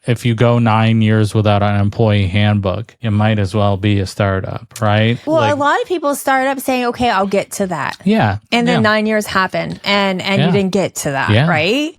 if you go 9 years without an employee handbook, it might as well be a startup, right? Well, a lot of people start up saying, okay, I'll get to that. Yeah. And then 9 years happen and you didn't get to that, right?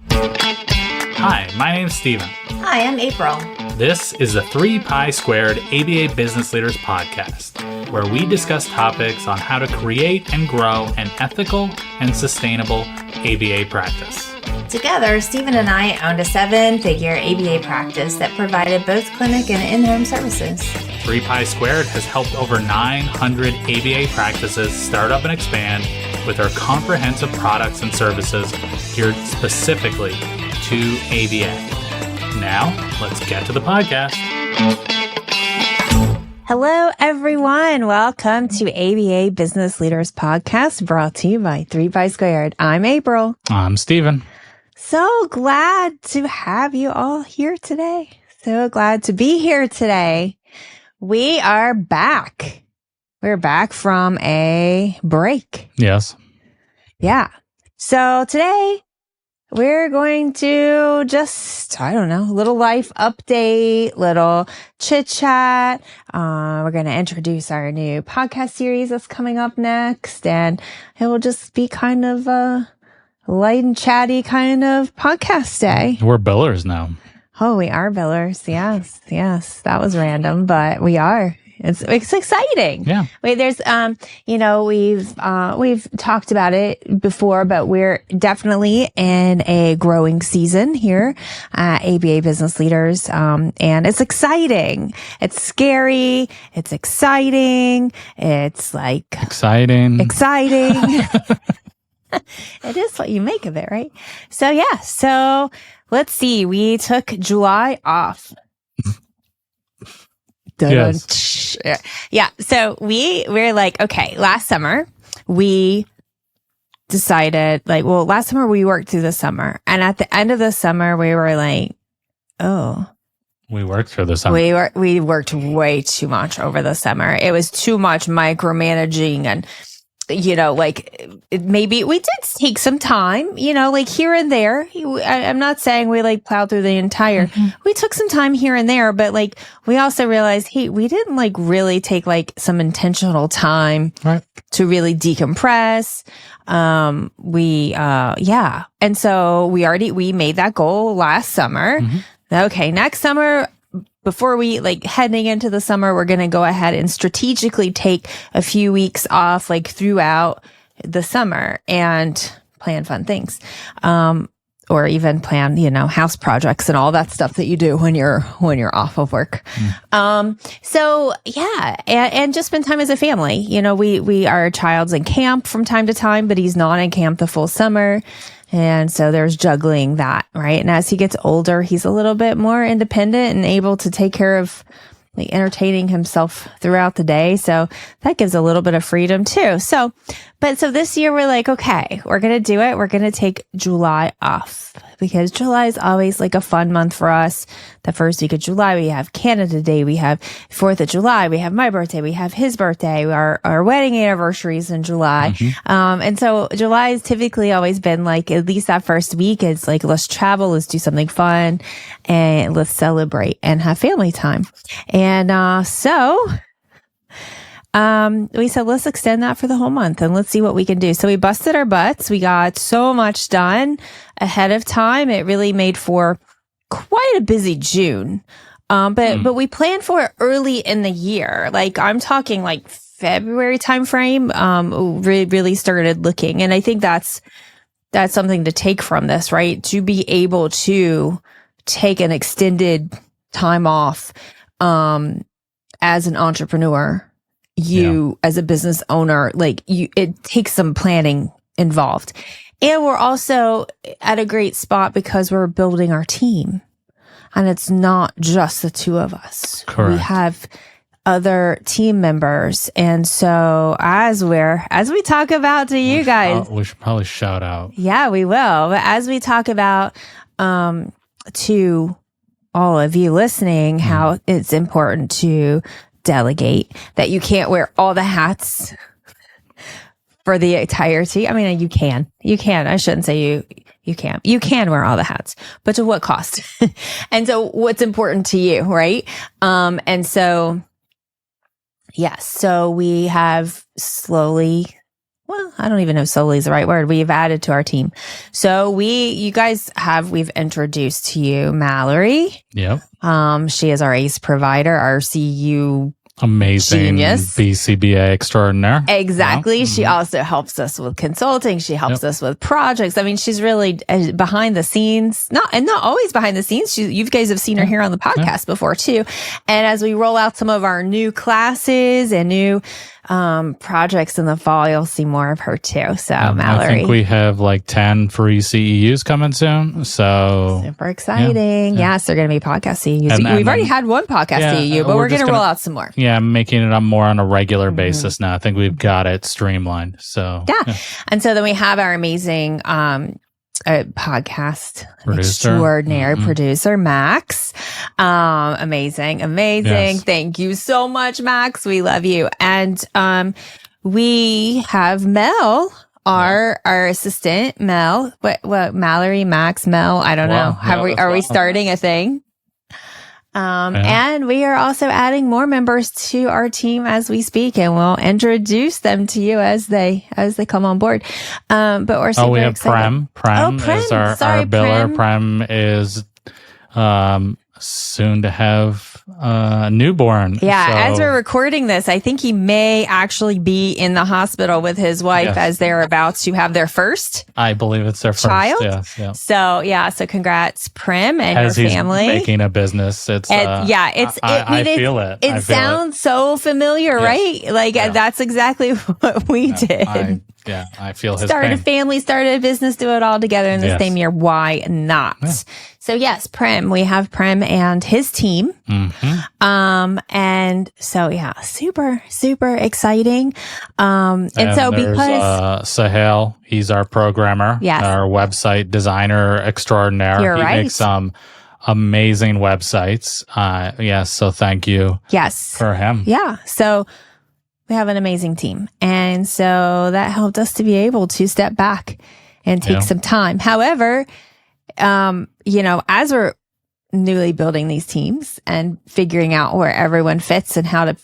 Hi, my name's Steven. Hi, I'm April. This is the 3 Pi Squared ABA Business Leaders Podcast, where we discuss topics on how to create and grow an ethical and sustainable ABA practice. Together, Steven and I owned a 7-figure ABA practice that provided both clinic and in-home services. 3 Pi Squared has helped over 900 ABA practices start up and expand with our comprehensive products and services geared specifically to ABA. Now, let's get to the podcast. Hello, everyone. Welcome to ABA Business Leaders Podcast, brought to you by 3 Pi Squared. I'm April. I'm Steven. So glad to have you all here today. So glad to be here today. We are back. We're back from a break. Yes. Yeah. So today we're going to just, a little life update, little chit chat. We're going to introduce our new podcast series that's coming up next, and it will just be kind of a light and chatty kind of podcast day. We're billers now. Oh, we are billers. Yes. That was random, but we are. It's exciting. Yeah. Wait, there's, we've talked about it before, but we're definitely in a growing season here at ABA Business Leaders. And it's exciting. It's scary. It's exciting. It's like exciting. It is what you make of it, right? So let's see. We took July off. Yes. Yeah. So we're like, okay, last summer we decided last summer we worked through the summer, and at the end of the summer we were like, oh, we worked through the summer. We worked way too much over the summer. It was too much micromanaging, and maybe we did take some time, here and there. I'm not saying we plowed through the entire, we took some time here and there, but we also realized, hey, we didn't really take some intentional time to really decompress. And so we made that goal last summer. Okay. Next summer, before we heading into the summer, we're going to go ahead and strategically take a few weeks off throughout the summer and plan fun things. Or even plan, house projects and all that stuff that you do when you're off of work. So yeah, and just spend time as a family. Our child's in camp from time to time, but he's not in camp the full summer. And so there's juggling that, right? And as he gets older, he's a little bit more independent and able to take care of entertaining himself throughout the day. So that gives a little bit of freedom too. So this year we're like, okay, we're going to do it. We're going to take July off because July is always a fun month for us. The first week of July, we have Canada Day. We have 4th of July. We have my birthday. We have his birthday. Our wedding anniversaries in July. And so July has typically always been at least that first week is let's travel, let's do something fun, and let's celebrate and have family time. And we said, let's extend that for the whole month and let's see what we can do. So we busted our butts. We got so much done ahead of time. It really made for quite a busy June. But we planned for it early in the year. I'm talking February timeframe, really started looking. And I think that's something to take from this, right? To be able to take an extended time off, as an entrepreneur, as a business owner, it takes some planning involved. And we're also at a great spot because we're building our team, and it's not just the two of us. Correct. We have other team members. And so as we talk about to you guys, we should probably shout out. Yeah, we will. But as we talk about, to all of you listening, how it's important to delegate, that you can't wear all the hats for the entirety. I mean, you can. I shouldn't say You can wear all the hats, but to what cost? And so what's important to you, right? And so, yes, so we have slowly, well, I don't even know slowly is the right word. We've added to our team. So we've introduced to you Mallory. Yep. She is our ACE provider, our CU amazing genius. BCBA extraordinaire. Exactly. Yeah. She also helps us with consulting. She helps us with projects. I mean, she's really behind the scenes, not always behind the scenes. You guys have seen her here on the podcast before too. And as we roll out some of our new classes and new projects in the fall, you'll see more of her too. So Mallory, I think we have like 10 free CEUs coming soon. So super exciting. Yes, they're going to be podcast CEUs. We've already had one podcast CEU, but we're going to roll out some more. Yeah, making it up more on a regular basis now. I think we've got it streamlined. So yeah. And so then we have our amazing podcast extraordinary producer, Max. Amazing. Yes. Thank you so much, Max. We love you. And we have Mel, our assistant, Mel. What Mallory, Max, Mel, I don't know. Are we starting a thing? And we are also adding more members to our team as we speak, and we'll introduce them to you as they come on board. But we're super we have excited. Prem is our biller. Prem is soon to have a newborn. Yeah, so, as we're recording this, I think he may actually be in the hospital with his wife as they're about to have their first. I believe it's their child. First. Yeah. So congrats, Prem, and as your family. He's making a business. I feel it. It sounds so familiar, right? Like that's exactly what we did. I feel his started pain. A family, started a business, do it all together in the same year. Why not? Yeah. So yes, Prem, we have Prem and his team. And so super, super exciting. And so because Sahel, he's our programmer, our website designer extraordinaire. You're right. He makes some amazing websites. So thank you. Yes. For him. Yeah. So we have an amazing team. And so that helped us to be able to step back and take some time. However, as we're newly building these teams and figuring out where everyone fits and how to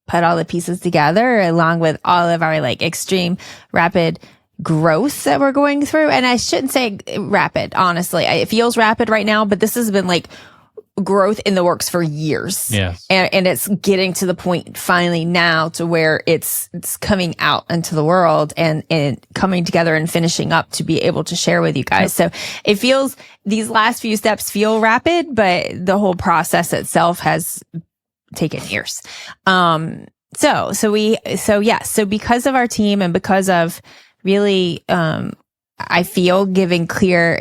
put all the pieces together, along with all of our extreme rapid growth that we're going through. And I shouldn't say rapid, honestly. It feels rapid right now, but this has been growth in the works for years. Yes. And it's getting to the point finally now to where it's coming out into the world and coming together and finishing up to be able to share with you guys. So it feels, these last few steps feel rapid, but the whole process itself has taken years. So because of our team and because of really, I feel having clear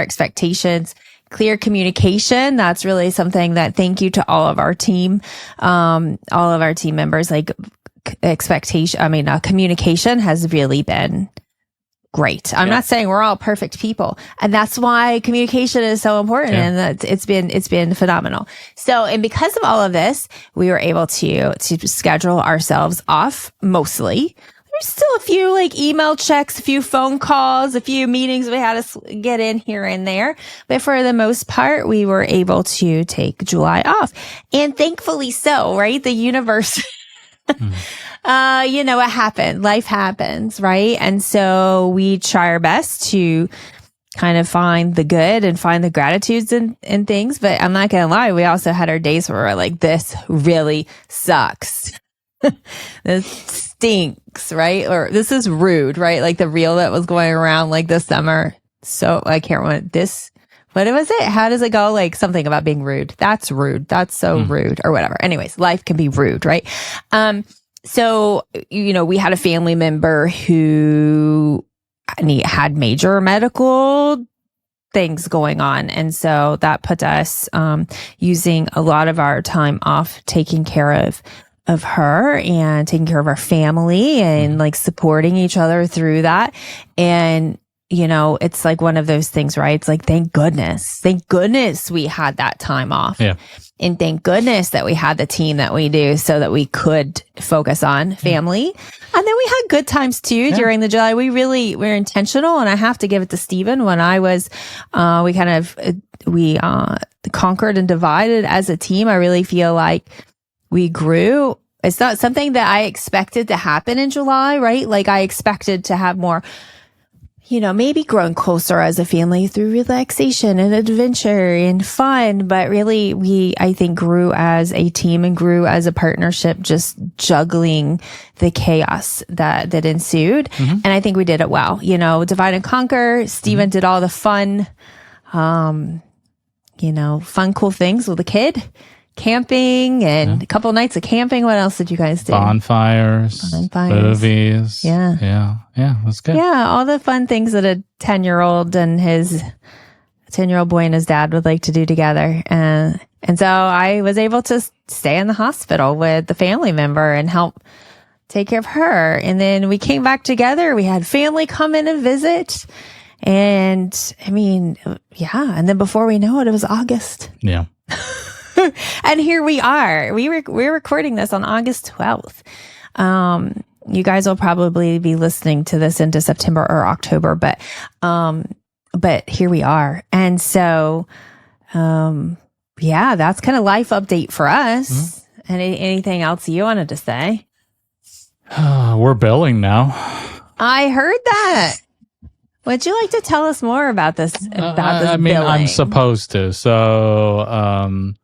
expectations, clear communication. That's really something that thank you to all of our team, all of our team members, communication has really been great. I'm not saying we're all perfect people, and that's why communication is so important, and that it's been phenomenal. So, and because of all of this, we were able to schedule ourselves off mostly. There's still a few email checks, a few phone calls, a few meetings we had to get in here and there. But for the most part, we were able to take July off. And thankfully so, right? The universe, it happened. Life happens, right? And so we try our best to kind of find the good and find the gratitudes in things. But I'm not going to lie. We also had our days where we're like, this really sucks. This stinks, right? Or this is rude, right? The reel that was going around this summer. So I can't remember this. What was it? How does it go? Something about being rude. That's rude. That's so rude or whatever. Anyways, life can be rude, right? So, we had a family member who had major medical things going on. And so that put us, using a lot of our time off taking care of her and taking care of our family and supporting each other through that. And it's like one of those things, right? It's like, thank goodness we had that time off. Yeah. And thank goodness that we had the team that we do so that we could focus on family. And then we had good times too during the July. We're intentional, and I have to give it to Stephen. When I was, we conquered and divided as a team. I really feel like we grew. It's not something that I expected to happen in July, right? Like I expected to have more, maybe growing closer as a family through relaxation and adventure and fun. But really, I think, grew as a team and grew as a partnership, just juggling the chaos that ensued. Mm-hmm. And I think we did it well. Divide and conquer. Stephen did all the fun, fun, cool things with the kid. Camping and a couple nights of camping. What else did you guys do? Bonfires, movies. Yeah. That's good. Yeah, all the fun things that a 10-year-old and his 10-year-old boy and his dad would like to do together. And so I was able to stay in the hospital with the family member and help take care of her. And then we came back together. We had family come in and visit. And and then before we know it, it was August. Yeah. And here we are. We're recording this on August 12th. You guys will probably be listening to this into September or October, but here we are. And so, that's kind of life update for us. Mm-hmm. Anything else you wanted to say? We're billing now. I heard that. Would you like to tell us more about this? Billing? I'm supposed to. So,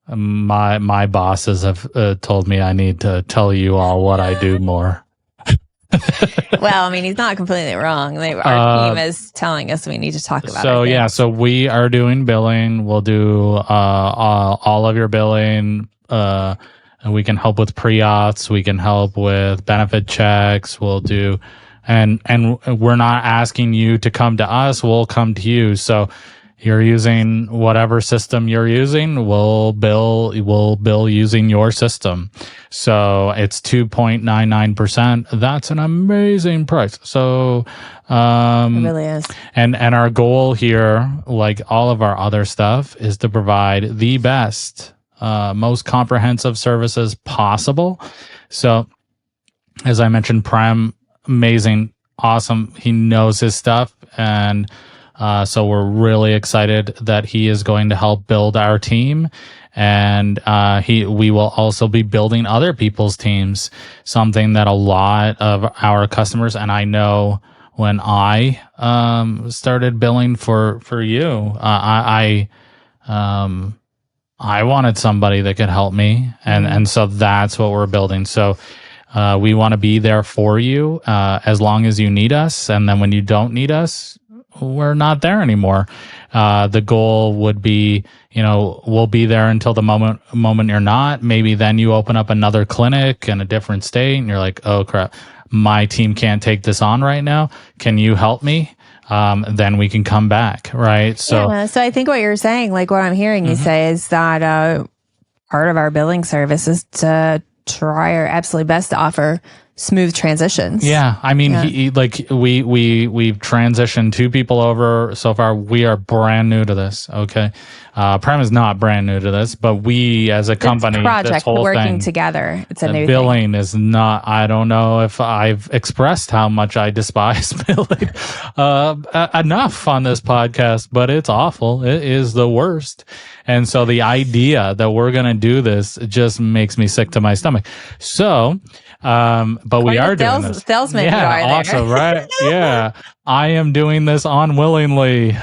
my bosses have told me I need to tell you all what I do more. Well, he's not completely wrong. Our team is telling us we need to talk about it. So we are doing billing. We'll do all of your billing. And we can help with pre-auths. We can help with benefit checks. We'll do, and we're not asking you to come to us. We'll come to you. So you're using whatever system you're using, we'll bill using your system. So it's 2.99%. That's an amazing price. So, it really is. And our goal here, like all of our other stuff, is to provide the best, most comprehensive services possible. So as I mentioned, Prem, amazing, awesome. He knows his stuff, and so we're really excited that he is going to help build our team, and we will also be building other people's teams, something that a lot of our customers, and I know when I started billing for you, I wanted somebody that could help me, and so that's what we're building. So we want to be there for you as long as you need us, and then when you don't need us, we're not there anymore. The goal would be, we'll be there until the moment you're not. Maybe then you open up another clinic in a different state and you're like, oh crap, my team can't take this on right now. Can you help me? Then we can come back. Right. So I think what you're saying, like what I'm hearing you say, is that part of our billing service is to try our absolute best to offer smooth transitions. Yeah. We've transitioned 2 people over so far. We are brand new to this. Okay. Prem is not brand new to this, but we as a company, project, this whole working thing, together, it's a new billing thing. Is not, I don't know if I've expressed how much I despise billing enough on this podcast, but it's awful. It is the worst. And so the idea that we're going to do this just makes me sick to my stomach. So, but we are doing this. Salesman, yeah, you are awesome, right? Yeah, I am doing this unwillingly.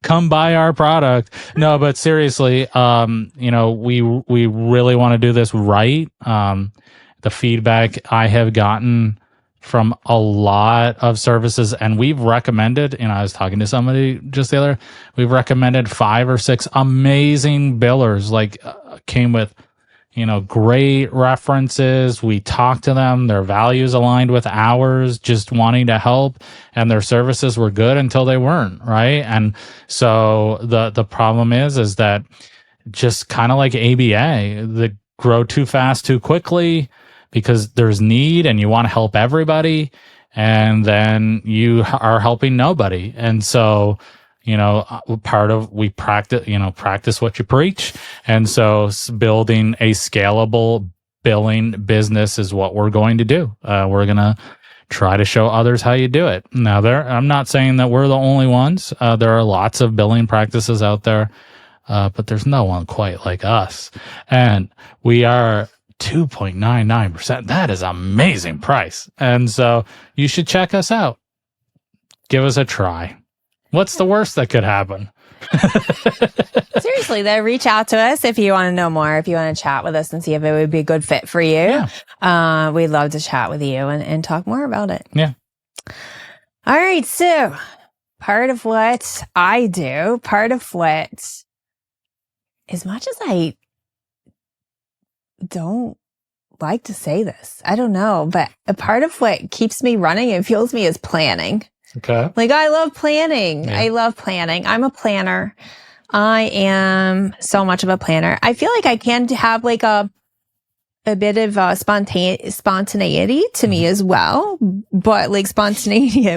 Come buy our product. No, but seriously, we really want to do this right. The feedback I have gotten from a lot of services, and we've recommended, I was talking to somebody just the other, we've recommended 5 or 6 amazing billers, came with, great references. We talked to them, their values aligned with ours, just wanting to help, and their services were good until they weren't, right? And so the problem is that just kind of like ABA, they grow too fast, too quickly, because there's need and you want to help everybody. and then you are helping nobody. And so, we practice what you preach. And so building a scalable billing business is what we're going to do. We're going to try to show others how you do it. Now, I'm not saying that we're the only ones. There are lots of billing practices out there, but there's no one quite like us. And we are 2.99%. That is an amazing price. And so you should check us out. Give us a try. What's the worst that could happen? Seriously, though, reach out to us if you want to know more, if you want to chat with us and see if it would be a good fit for you. Yeah. We'd love to chat with you and talk more about it. Yeah. All right. So part of what I do, as much as I don't like to say this, I don't know, but a part of what keeps me running and fuels me is planning. Okay. Like, I love planning. Yeah. I love planning. I'm a planner. I am so much of a planner. I feel like I can have like a bit of spontaneity to me as well, but like spontaneity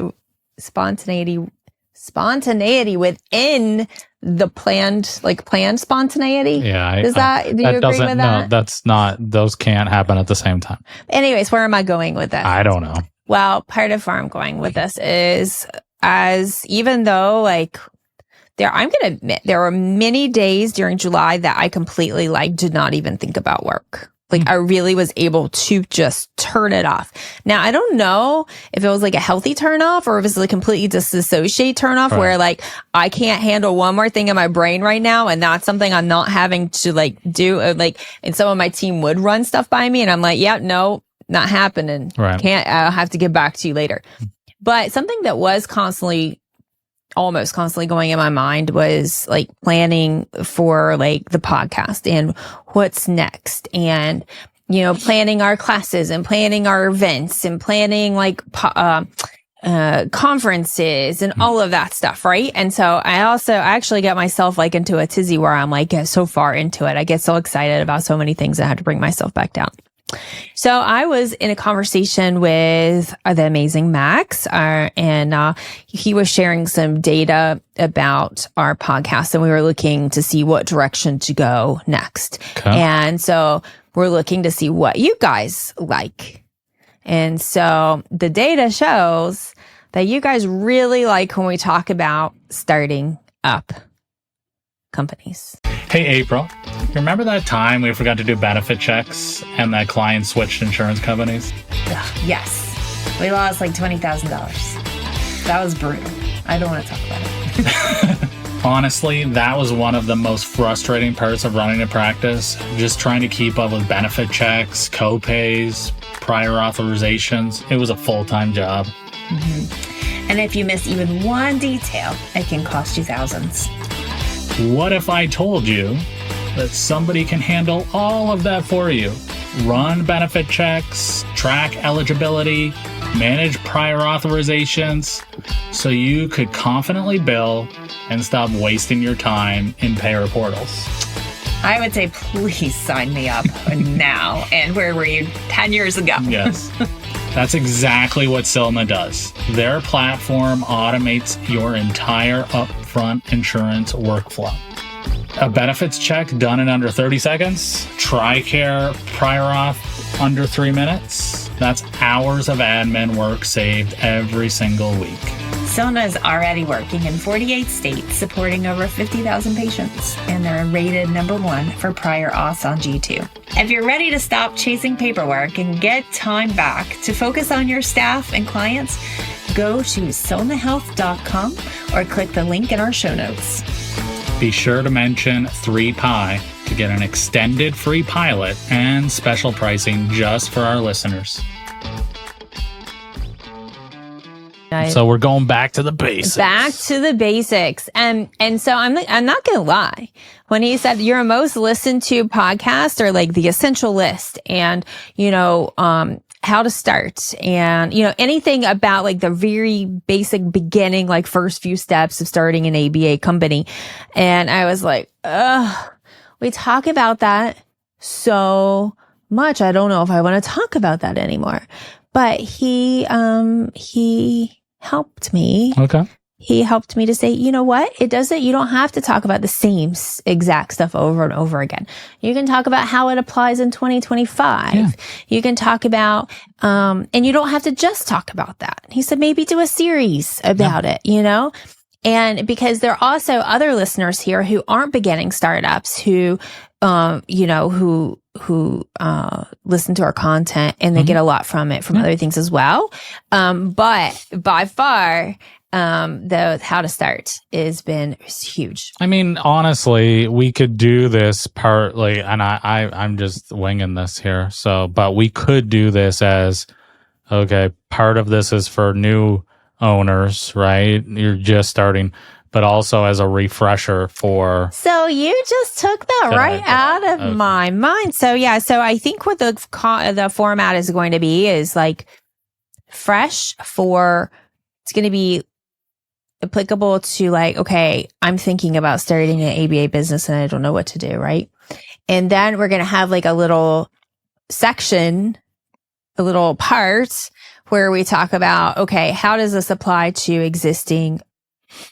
within the planned spontaneity. Yeah. Do you agree with that? No, that's not, those can't happen at the same time. Anyways, where am I going with this? I don't know. Well, part of where I'm going with this is, even though I'm going to admit there were many days during July that I completely did not even think about work. I really was able to just turn it off. Now, I don't know if it was a healthy turn off or if it's a completely disassociate turn off, right, where I can't handle one more thing in my brain right now. And that's something I'm not having to do. And some of my team would run stuff by me and I'm like, yeah, no, not happening. Right. I'll have to get back to you later. But something that was almost constantly going in my mind was planning for the podcast and what's next, and planning our classes and planning our events and planning conferences and all of that stuff, right? And so I actually got myself into a tizzy where I'm get so far into it, I get so excited about so many things I had to bring myself back down. So I was in a conversation with the amazing Max, and he was sharing some data about our podcast, and we were looking to see what direction to go next. Okay. And so we're looking to see what you guys like. And so the data shows that you guys really like when we talk about starting up companies. Hey, April, you remember that time we forgot to do benefit checks and that client switched insurance companies? Yes. We lost $20,000. That was brutal. I don't want to talk about it. Honestly, that was one of the most frustrating parts of running a practice. Just trying to keep up with benefit checks, co-pays, prior authorizations. It was a full-time job. Mm-hmm. And if you miss even one detail, it can cost you thousands. What if I told you that somebody can handle all of that for you? Run benefit checks, track eligibility, manage prior authorizations, so you could confidently bill and stop wasting your time in payer portals. I would say, please sign me up now. And where were you 10 years ago? Yes. That's exactly what Silna does. Their platform automates your entire upfront insurance workflow. A benefits check done in under 30 seconds. TRICARE prior auth under 3 minutes. That's hours of admin work saved every single week. Silna is already working in 48 states, supporting over 50,000 patients, and they're rated #1 for prior auths on G2. If you're ready to stop chasing paperwork and get time back to focus on your staff and clients, go to silnahealth.com or click the link in our show notes. Be sure to mention 3Pi to get an extended free pilot and special pricing just for our listeners. So we're going back to the basics. Back to the basics. And so I'm not going to lie. When he said your most listened to podcast or the essential list and, how to start and, anything about the very basic beginning, first few steps of starting an ABA company. And I was we talk about that so much. I don't know if I want to talk about that anymore. but he helped me. Okay. He helped me to say, you know what? You don't have to talk about the same exact stuff over and over again. You can talk about how it applies in 2025. Yeah. You can talk about, and you don't have to just talk about that. He said, maybe do a series about it, And because there are also other listeners here who aren't beginning startups who, who listen to our content and they get a lot from it from other things as well. But by far, the how to start has been huge. I mean, honestly, we could do this partly, and I'm just winging this here. But we could do this as, okay, part of this is for new owners, right? You're just starting, but also as a refresher for. So you just took that out of my mind. So yeah, so I think what the format is going to be is like fresh for. It's going to be applicable to like, okay, I'm thinking about starting an ABA business and I don't know what to do, right? And then we're going to have like a little section, a little part where we talk about, okay, how does this apply to existing,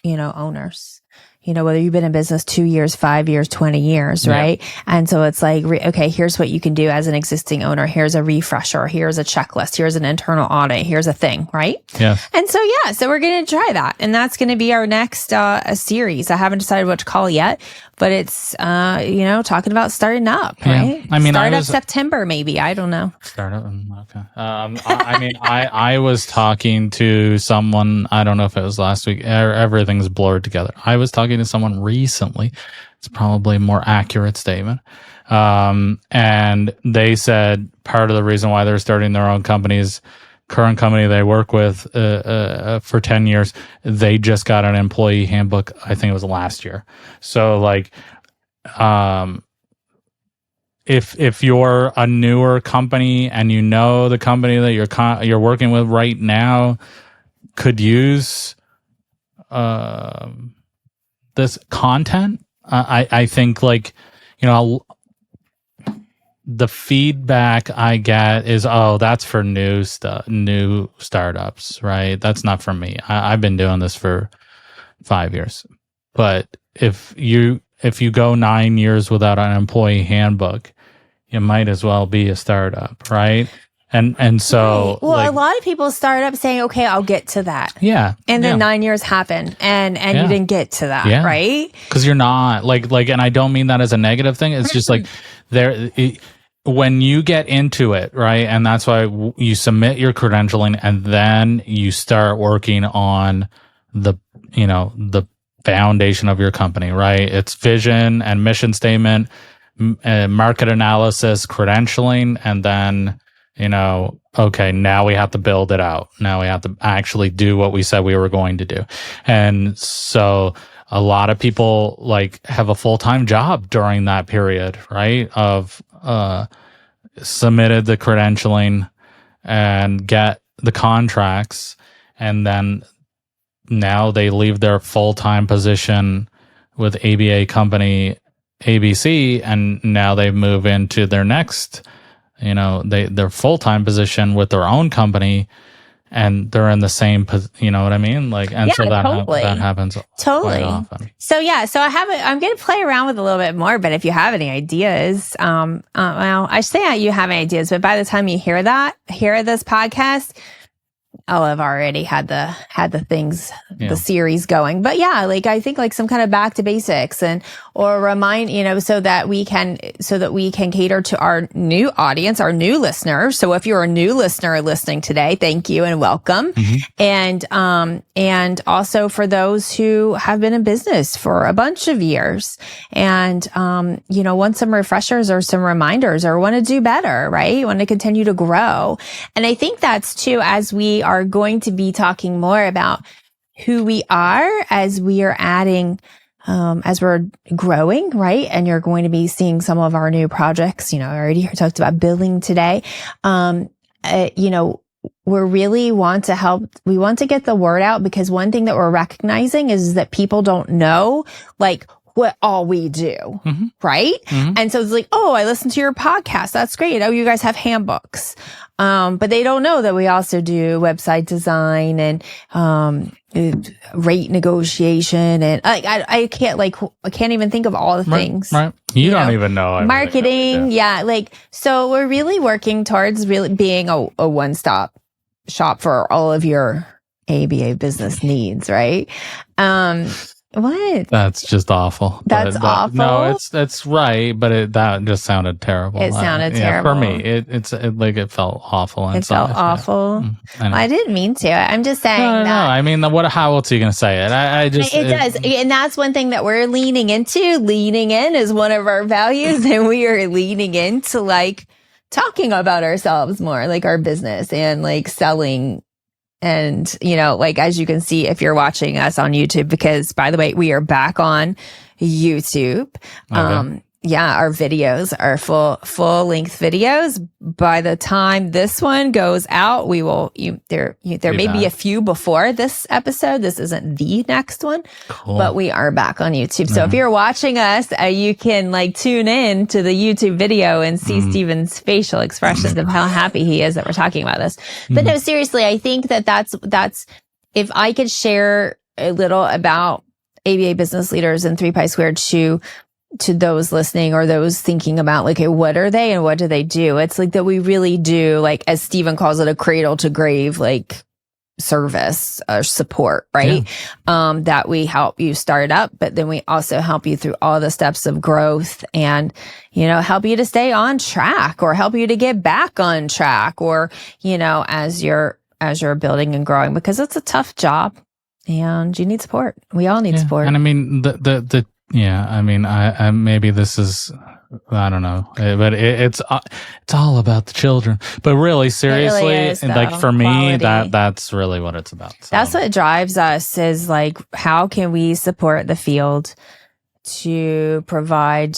owners? Whether you've been in business 2 years, 5 years, 20 years, right? And so it's like, okay, here's what you can do as an existing owner. Here's a refresher. Here's a checklist. Here's an internal audit. Here's a thing, right? Yeah. And so, so we're going to try that. And that's going to be our next series. I haven't decided what to call it yet, but it's, talking about starting up, right? I mean, Startup September, maybe. I don't know. Startup. Okay. I was talking to someone, I don't know if it was last week. Everything's blurred together. I was talking to someone recently. It's probably a more accurate statement. And they said part of the reason why they're starting their own company is current company they work with for 10 years, they just got an employee handbook. I think it was last year. So like, if you're a newer company and the company that you're working with right now could use this content, I think like, the feedback I get is, oh, that's for new startups, right? That's not for me. I've been doing this for 5 years. But if you go 9 years without an employee handbook, you might as well be a startup, right? And so, right. Well, a lot of people start up saying, "Okay, I'll get to that." Yeah, and then 9 years happen, and you didn't get to that, right? Because you're not like, and I don't mean that as a negative thing. It's just like when you get into it, right? And that's why you submit your credentialing, and then you start working on the foundation of your company, right? It's vision and mission statement, market analysis, credentialing, and then. Okay, now we have to build it out. Now we have to actually do what we said we were going to do. And so a lot of people like have a full-time job during that period, right? Of submitted the credentialing and get the contracts. And then now they leave their full-time position with ABA company ABC, and now they move into their next their full-time position with their own company, and they're in the same, what I mean? Like, and so that happens quite often. So I'm going to play around with a little bit more, but if you have any ideas, well, I say you have any ideas, but by the time you hear this podcast, I'll have already had the things, the series going. But yeah, like I think like some kind of back to basics or remind, so that we can cater to our new audience, our new listeners. So if you're a new listener listening today, thank you and welcome. Mm-hmm. And also for those who have been in business for a bunch of years and, want some refreshers or some reminders or want to do better, right? Want to continue to grow. And I think that's too, as we are going to be talking more about who we are as we are adding, as we're growing, right? And you're going to be seeing some of our new projects. I already talked about billing today. We really want to help. We want to get the word out because one thing that we're recognizing is that people don't know, like, what all we do. Right. And so it's like, oh, I listened to your podcast. That's great. Oh, you guys have handbooks. But they don't know that we also do website design and, rate negotiation. And I can't even think of all the things. Right. You don't even know. Marketing. Yeah. Like, so we're really working towards really being a one-stop shop for all of your ABA business needs. Right. What? That's just awful. That's awful. No, it's right, but that just sounded terrible. It sounded terrible. For me. It felt awful. It felt awful. I didn't mean to. I'm just saying that. No. I mean, how else are you going to say it? It does, and that's one thing that we're leaning into. Leaning in is one of our values, and we are leaning into like talking about ourselves more, like our business and like selling. And, like, as you can see, if you're watching us on YouTube, because by the way, we are back on YouTube. Okay. Our videos are full length videos. By the time this one goes out, we will, there may be a few before this episode. This isn't the next one, but we are back on YouTube. So if you're watching us, you can like tune in to the YouTube video and see Steven's facial expressions of how happy he is that we're talking about this. But no, seriously, I think that's, if I could share a little about ABA business leaders and 3 Pi Squared to those listening or those thinking about like, okay, what are they and what do they do? It's like that we really do, like, as Stephen calls it, a cradle to grave, like service or support, right? Yeah. That we help you start up, but then we also help you through all the steps of growth and, help you to stay on track or help you to get back on track or, as you're building and growing, because it's a tough job and you need support. We all need support. And I mean, I maybe this is, I don't know, but it's all about the children. But really, seriously, really is, like for me, that's really what it's about. So. That's what drives us is like, how can we support the field to provide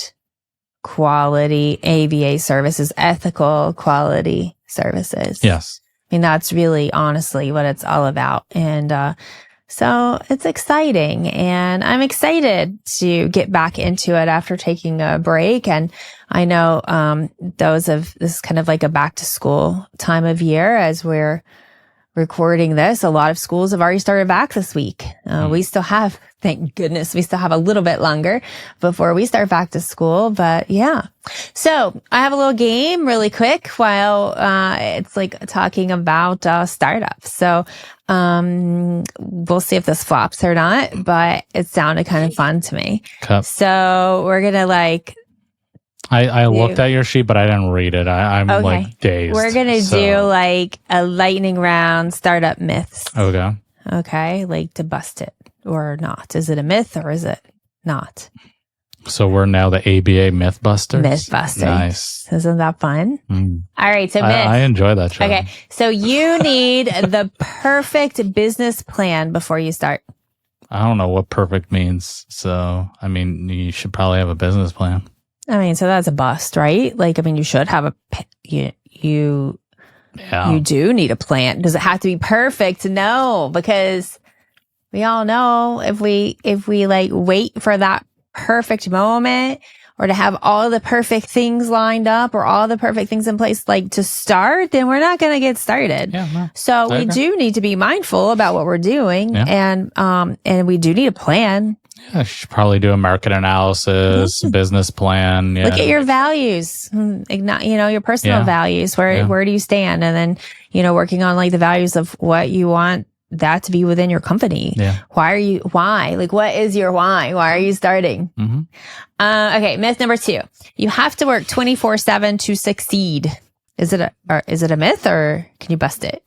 quality ABA services, ethical quality services? Yes. I mean, that's really honestly what it's all about. And, so it's exciting and I'm excited to get back into it after taking a break. And I know, this is kind of like a back to school time of year as we're recording this. A lot of schools have already started back this week. We still have, thank goodness, we still have a little bit longer before we start back to school. But yeah. So I have a little game really quick while, it's like talking about, startups. So, we'll see if this flops or not, but it sounded kind of fun to me. So we're going to like, I looked at your sheet, but I didn't read it. I'm okay. Like dazed. We're going to do like a lightning round startup myths. Okay. Like to bust it or not. Is it a myth or is it not? So we're now the ABA Mythbusters? Mythbusters. Nice. Isn't that fun? All right. So myth. I enjoy that show. Okay. So you need the perfect business plan before you start. I don't know what perfect means. So, I mean, you should probably have a business plan. I mean, so that's a bust, right? Like, I mean, you should have you do need a plan. Does it have to be perfect? No, because we all know if we like wait for that perfect moment or to have all the perfect things lined up or all the perfect things in place, like to start, then we're not going to get started. Yeah, no, so we do need to be mindful about what we're doing. Yeah. And we do need a plan. Yeah, you should probably do a market analysis, business plan. Yeah. Look at your values, your personal values. Where do you stand? And then, working on like the values of what you want that to be within your company. Yeah. Why? Like, what is your why? Why are you starting? Okay. Myth number 2. You have to work 24/7 to succeed. Is it a myth or can you bust it?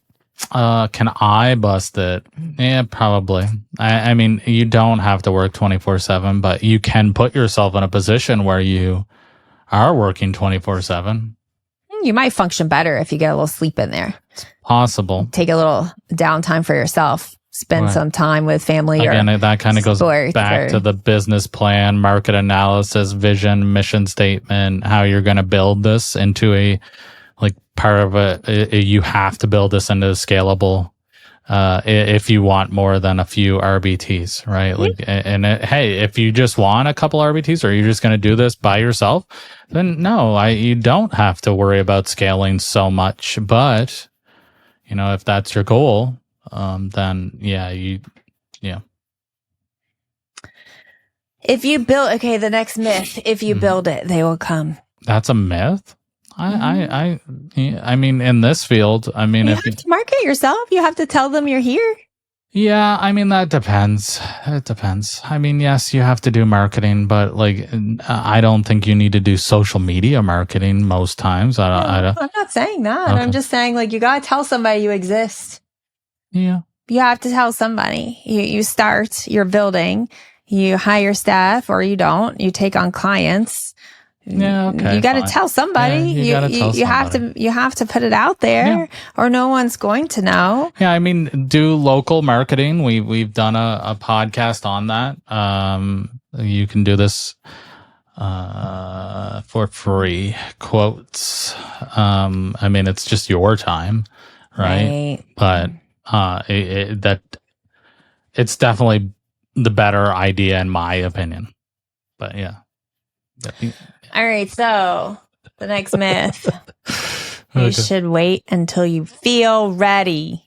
Can I bust it? Yeah, probably. I mean, you don't have to work 24/7, but you can put yourself in a position where you are working 24/7. You might function better if you get a little sleep in there. It's possible. Take a little downtime for yourself. Spend some time with family. Again, or that kind of goes back to the business plan, market analysis, vision, mission statement, how you're going to build this into a, like part of you have to build this into a scalable if you want more than a few RBTs, right? Like, hey, if you just want a couple RBTs or you're just going to do this by yourself, then no, you don't have to worry about scaling so much. But, if that's your goal, then yeah. If you build, the next myth, if you build it, they will come. That's a myth? I mean, in this field, I mean, you have to market yourself. You have to tell them you're here. Yeah, I mean, that depends. It depends. I mean, yes, you have to do marketing, but like, I don't think you need to do social media marketing most times. I'm not saying that. Okay. I'm just saying, like, you got to tell somebody you exist. Yeah. You have to tell somebody. You start, you're building, you hire staff, or you don't. You take on clients. Yeah, okay. You got to tell somebody. Yeah, you have to put it out there, or no one's going to know. Yeah, I mean, do local marketing. We've done a podcast on that. You can do this for free. Quotes. I mean, it's just your time, right? But it's definitely the better idea in my opinion. But yeah. All right, so the next myth. You should wait until you feel ready.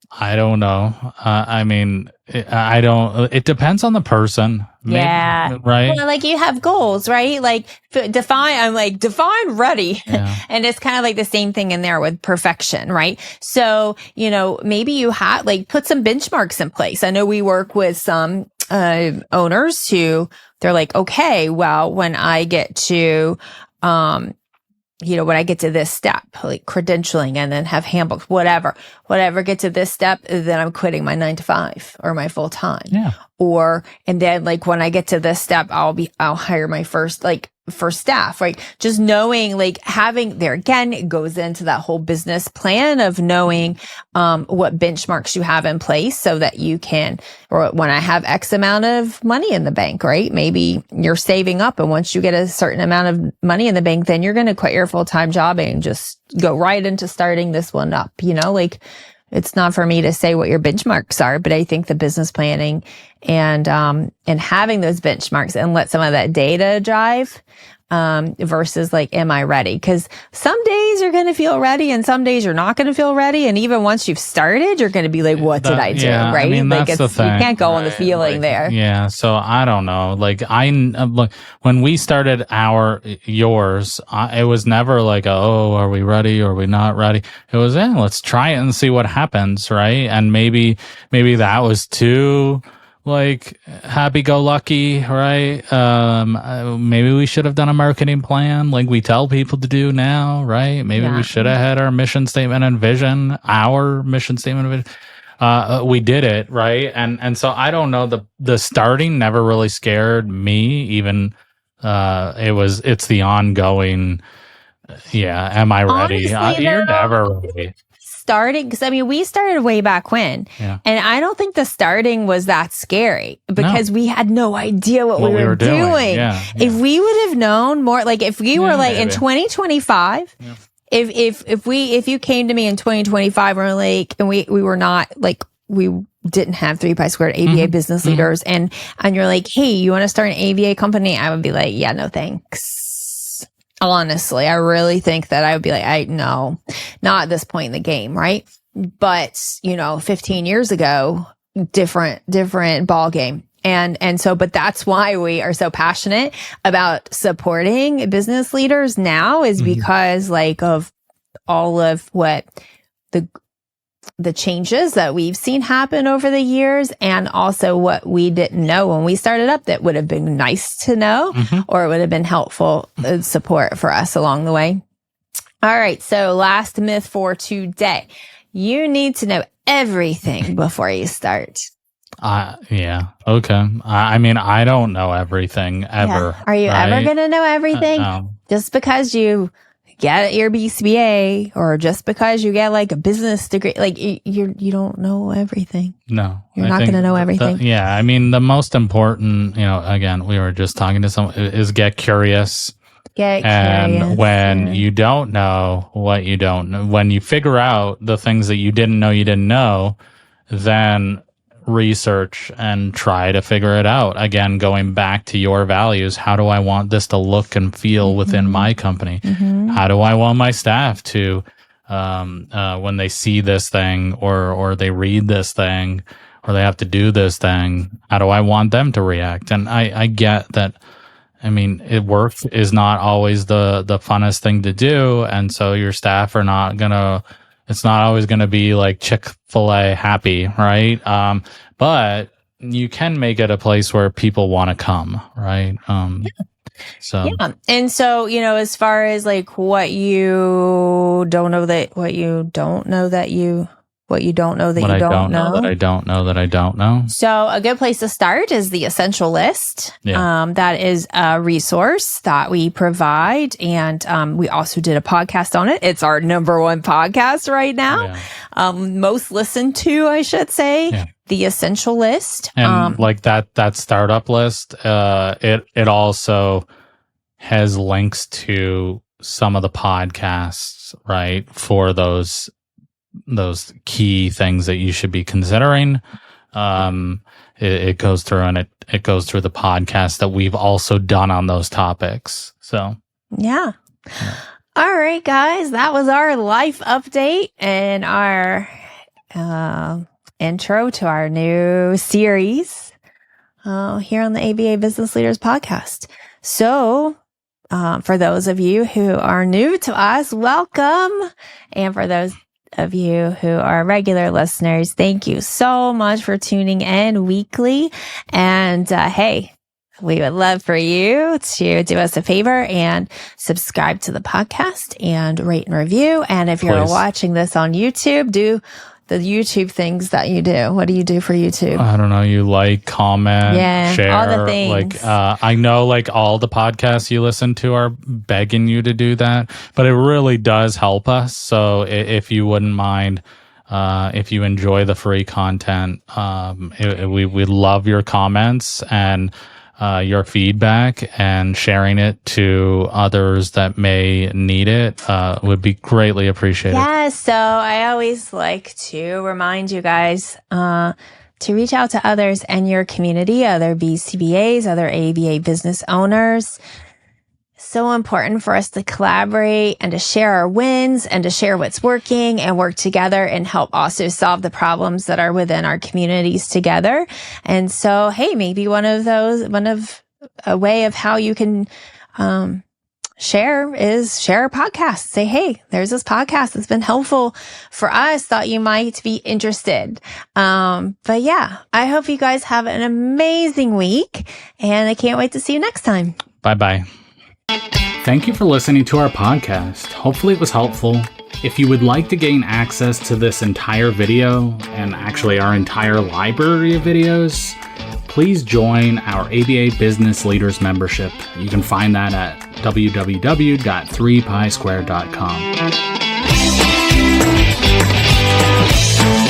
I don't know. I mean, I don't. It depends on the person. Yeah. Right. Well, like you have goals, right? Like define ready. Yeah. And it's kind of like the same thing in there with perfection, right? So, maybe you have put some benchmarks in place. I know we work with some owners who they're like, okay, well, when I get to, when I get to this step, like credentialing and then have handbooks, whatever get to this step, then I'm quitting my 9 to 5 or my full time. Yeah. And then when I get to this step, I'll hire my first staff, right? Just knowing, having there again, it goes into that whole business plan of knowing, what benchmarks you have in place so that you can, or when I have X amount of money in the bank, right? Maybe you're saving up, and once you get a certain amount of money in the bank, then you're going to quit your full-time job and just go right into starting this one up, It's not for me to say what your benchmarks are, but I think the business planning and having those benchmarks and let some of that data drive, versus am I ready? Because some days you're going to feel ready and some days you're not going to feel ready. And even once you've started, you're going to be like, what did I do? Yeah, right? I mean, that's the thing, you can't go right? on the feeling there. Yeah. So I don't know. When we started yours, it was never are we ready or are we not ready? It was, let's try it and see what happens. Right. And maybe that was too happy-go-lucky, right? Maybe we should have done a marketing plan like we tell people to do now, right? Maybe we should have had our mission statement and vision, we did it, right? And so I don't know, the starting never really scared me. Even it's the ongoing, am I ready? Honestly, You're never ready. Starting, because we started way back when, and I don't think the starting was that scary because we had no idea what we were doing. Yeah. If we would have known more, if we were in 2025, if you came to me in 2025, and we were not we didn't have 3 Pi Squared ABA business leaders, and you're like, hey, you want to start an ABA company? I would be like, yeah, no thanks. Honestly, I really think that I would be like, no, not at this point in the game, right? But 15 years ago, different ball game. And so, but that's why we are so passionate about supporting business leaders now, is because of all of what the changes that we've seen happen over the years, and also what we didn't know when we started up that would have been nice to know, or it would have been helpful support for us along the way. All right. So last myth for today, you need to know everything before you start. Yeah. Okay. I mean, I don't know everything ever. Yeah. Are you ever going to know everything? No. Just because you get your BCBA or just because you get a business degree, you don't know everything. No, you're not going to know everything. I mean, the most important, again, we were just talking to someone, is get curious. Get And curious. when you don't know what you don't know, when you figure out the things that you didn't know, then research and try to figure it out. Again, going back to your values, how do I want this to look and feel within my company? How do I want my staff to, when they see this thing or they read this thing or they have to do this thing, how do I want them to react? And I get that. I mean, work is not always the funnest thing to do. And so your staff are not it's not always going to be like Chick-fil-A happy, right? But you can make it a place where people want to come, right? So yeah. And so, as far as like what you don't know that you don't know. So a good place to start is the essential list. Yeah. That is a resource that we provide. And we also did a podcast on it. It's our number one podcast right now. Yeah. Most listened to, I should say. Yeah. The essential list. And like that startup list, it also has links to some of the podcasts, right? For those key things that you should be considering. It goes through and it goes through the podcast that we've also done on those topics. So yeah. All right, guys, that was our life update and our intro to our new series here on the ABA Business Leaders Podcast. So for those of you who are new to us, welcome. And for those of you who are regular listeners, thank you so much for tuning in weekly. And hey, we would love for you to do us a favor and subscribe to the podcast and rate and review. And if you're watching this on YouTube, do the YouTube things that you do. What do you do for YouTube? I don't know. You like, comment, share. All the things. Like, I know like all the podcasts you listen to are begging you to do that, but it really does help us. So if you wouldn't mind, if you enjoy the free content, we love your comments and your feedback, and sharing it to others that may need it would be greatly appreciated. Yeah, so I always like to remind you guys to reach out to others in your community, other BCBAs, other ABA business owners. So important for us to collaborate and to share our wins and to share what's working and work together and help also solve the problems that are within our communities together. And so, hey, maybe a way of how you can, share is share a podcast. Say, hey, there's this podcast that's been helpful for us. Thought you might be interested. But yeah, I hope you guys have an amazing week and I can't wait to see you next time. Bye-bye. Thank you for listening to our podcast. Hopefully it was helpful. If you would like to gain access to this entire video and actually our entire library of videos, please join our ABA Business Leaders membership. You can find that at www.3pisquare.com.